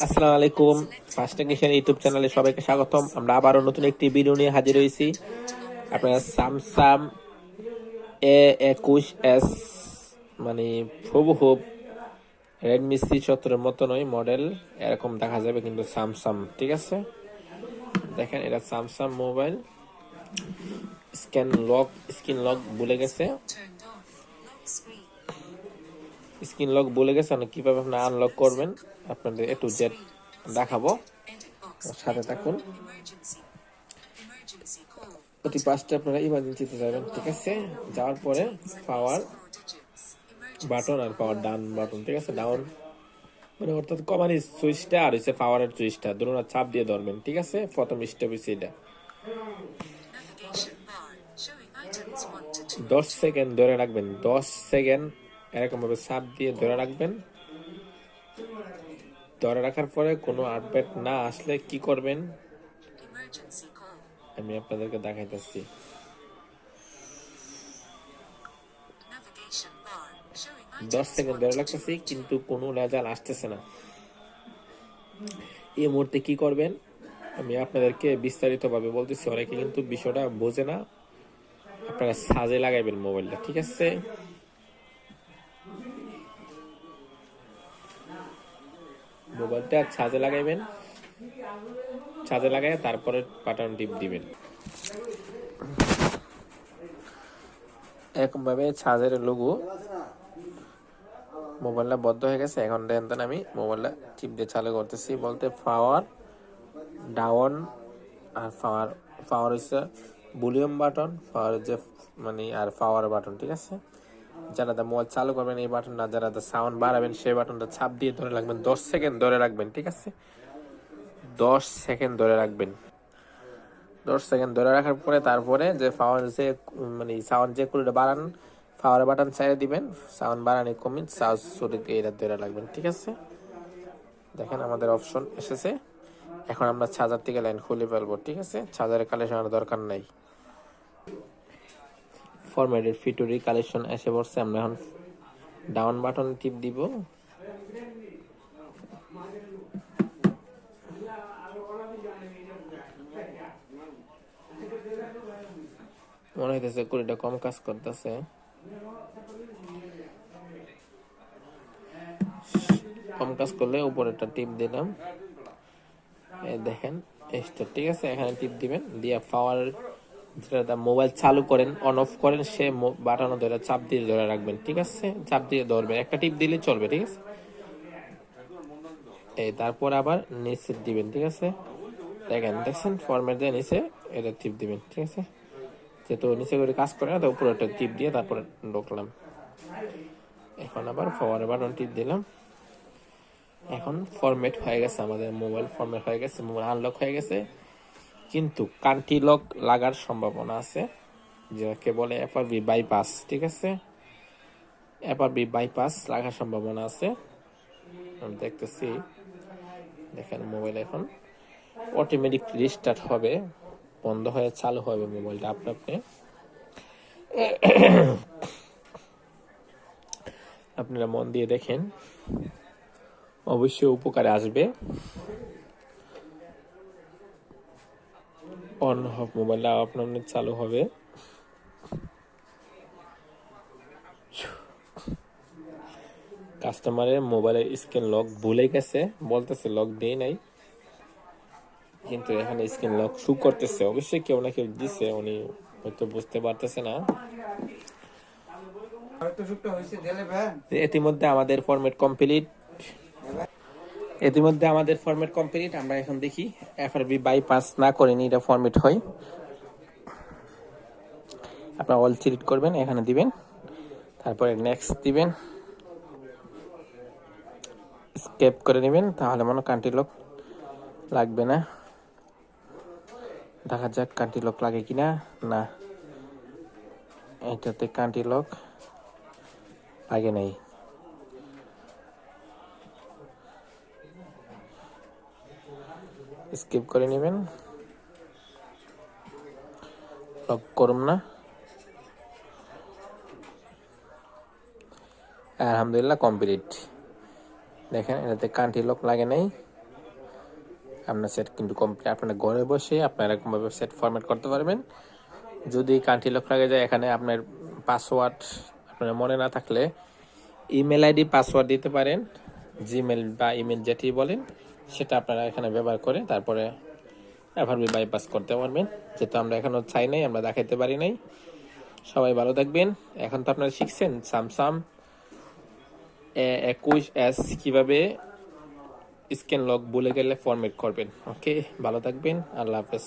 আসসালামু আলাইকুম। First technician YouTube চ্যানেলে সবাইকে স্বাগতম। আমরা আবারও নতুন একটি ভিডিও নিয়ে হাজির হয়েছি। আপনারা স্যামসাং A21s মানে হুবহুব রেডমি C17 মতো নয় মডেল, এরকম দেখা যাবে কিন্তু স্যামসাং, ঠিক আছে? দেখেন এটা স্যামসাং মোবাইল। স্ক্রিন লক ভুলে গেছে, মানে কিভাবে আপনি আনলক করবেন আপনাদের A to Z দেখাবো, সাথে থাকুন। প্রতি পাঁচটা আপনারা ইমার্জেন্সিতে যাবেন, ঠিক আছে? যাওয়ার পরে পাওয়ার বাটন আর পাওয়ার ডাউন বাটন, ঠিক আছে? ডাউন মানে অর্থাৎ কমানি সুইচটা আর হচ্ছে পাওয়ারের সুইচটা দুটো চাপ দিয়ে ধরবেন, ঠিক আছে? প্রথম স্টেপ হচ্ছে এটা। 10 সেকেন্ড ধরে রাখবেন, 10 সেকেন্ড এরকম ভাবে চাপ দিয়ে ধরে রাখবেন। ধরে রাখার পরে কোনো আপডেট না আসলে কি করবেন আমি আপনাদেরকে দেখাইতেছি। 10 সেকেন্ড ধরে রাখতেছি কিন্তু কোনো রেজাল্ট আসতেছে না। এই মুহূর্তে কি করবেন আমি আপনাদেরকে বিস্তারিত ভাবে বলতেছি, অনেকে কিন্তু বিষয়টা বোঝে না। আপনারা চার্জে লাগাইবেন মোবাইলটা, ঠিক আছে? মোবাইলটা চার্জে লাগাইবেন, চার্জে লাগাই তারপরে বাটন টিপ দিবেন। এরকম ভাবে চার্জের লোগো মোবাইলটা বন্ধ হয়ে গেছে। এখন দেন আমি মোবাইলটা টিপ দিয়ে চালু করতেছি, বলতে পাওয়ার ডাউন আর পাওয়ার হচ্ছে ভলিউম বাটন, পাওয়ার যে মানে আর পাওয়ার বাটন, ঠিক আছে? যারা মোবাইল চালু করবেন এই বাটনটা, যারা সাউন্ড বাড়াবেন সেই বাটনটা চাপ দিয়ে ধরে রাখবেন, 10 সেকেন্ড ধরে রাখবেন, ঠিক আছে? 10 সেকেন্ড ধরে রাখবেন। 10 সেকেন্ড ধরে রাখার পরে তারপরে যে পাওয়ার যে মানে সাউন্ড যে কুড়িটা বাড়ান, পাওয়ার বাটন ছেড়ে দিবেন, সাউন্ড বাড়ানি কমি সাউন্ড সরিয়ে এটা ধরে রাখবেন, ঠিক আছে? দেখেন আমাদের অপশন এসেছে। এখন আমরা চার্জার থেকে লাইন খুলে ফেলবো, ঠিক আছে? চার্জারের কালেকশনের দরকার নাই। ফরম্যাটের ফিটুরি কালেকশন এসে পড়ছে। আমরা এখন ডাউন বাটন টিপ দিব। মনে হইতেছে কুড়িটা কম কাজ করতেছে। কম কাজ করলে উপরে একটা টিপ দিলাম, এই দেখেন এসটা, ঠিক আছে? এখানে টিপ দিবেন, দিয়ে পাওয়ার যেটা মোবাইল চালু করেন অন অফ করেন সে বাটনও ধরে চাপ দিয়ে ধরে রাখবেন, ঠিক আছে? চাপ দিয়ে ধরবেন, একটা টিপ দিলে চলবে, ঠিক আছে? এই তারপর আবার নিচে দিবেন, ঠিক আছে? দেখছেন ফরম্যাট দিয়ে নিচে এটা টিপ দিবেন, ঠিক আছে? যেহেতু নিচে করে কাজ করে না তো উপরে একটা টিপ দিয়ে তারপরে ঢুকলাম। এখন আবার পাওয়ার বাটন টিপ দিলাম। এখন ফরম্যাট হয়ে গেছে, আমাদের মোবাইল ফরম্যাট হয়ে গেছে, মোবাইল আনলক হয়ে গেছে। কিন্তু কান্ট্রি লক লাগার সম্ভাবনা আছে, যাকে বলে এফআরবি বাইপাস, ঠিক আছে? এফআরবি বাইপাস লাগার সম্ভাবনা আছে। আমি দেখতেছি, দেখেন মোবাইল এখন অটোমেটিক রিস্টার্ট হবে, বন্ধ হয়ে চালু হবে মোবাইলটা আপনি আপনারা মন দিয়ে দেখেন, অবশ্যই উপকারে আসবে। অন অফ মোবাইলটা আপনার চালু হবে। কাস্টমারের মোবাইলের স্ক্রিন লক ভুলে গেছে, বলতেছে লক দেই নাই, কিন্তু এখানে স্ক্রিন লক শু করতেছে। অবশ্যই কেউ না কেউ দিছে, উনি হয়তো বুঝতে পারতেছে না। ইতিমধ্যে আমাদের ফরম্যাট কমপ্লিট। আমরা এখন দেখি এফআরবি বাইপাস না করেনি এটা ফরম্যাট হয়। আপনারা অল সিলেক্ট করবেন, এখানে দিবেন, তারপরে নেক্সট দিবেন, স্কেপ করে নেবেন, তাহলে মনে কান্ট্রি লক লাগবে না। দেখা যাক কান্ট্রি লক লাগে কিনা। না, এটাতে কান্ট্রি লক লাগে নাই। স্কিপ করে নেবেন, লক করুন না। আলহামদুলিল্লাহ কমপ্লিট। দেখেন এটাতে কান্ট্রি লক লাগে নাই। আপনার সেট কিন্তু কমপ্লিট। আপনারা ঘরে বসে আপনারা এরকমভাবে সেট ফরম্যাট করতে পারবেন। যদি কান্ট্রি লক লাগে যায়, এখানে আপনার পাসওয়ার্ড আপনার মনে না থাকলে ইমেল আইডি পাসওয়ার্ড দিতে পারেন, জিমেল বা ইমেল যেটি বলেন সেটা আপনারা এখানে ব্যবহার করে তারপরে এভাবে বাইপাস করতে পারবেন। যেহেতু আমরা এখনো চাই নাই, আমরা দেখাইতে পারি নাই। সবাই ভালো থাকবেন। এখন তো আপনারা শিখছেন স্যামসাং A21s কিভাবে স্ক্যান লক ভুলে গেলে ফরম্যাট করবেন। ওকে, ভালো থাকবেন, আল্লাহ হাফেজ।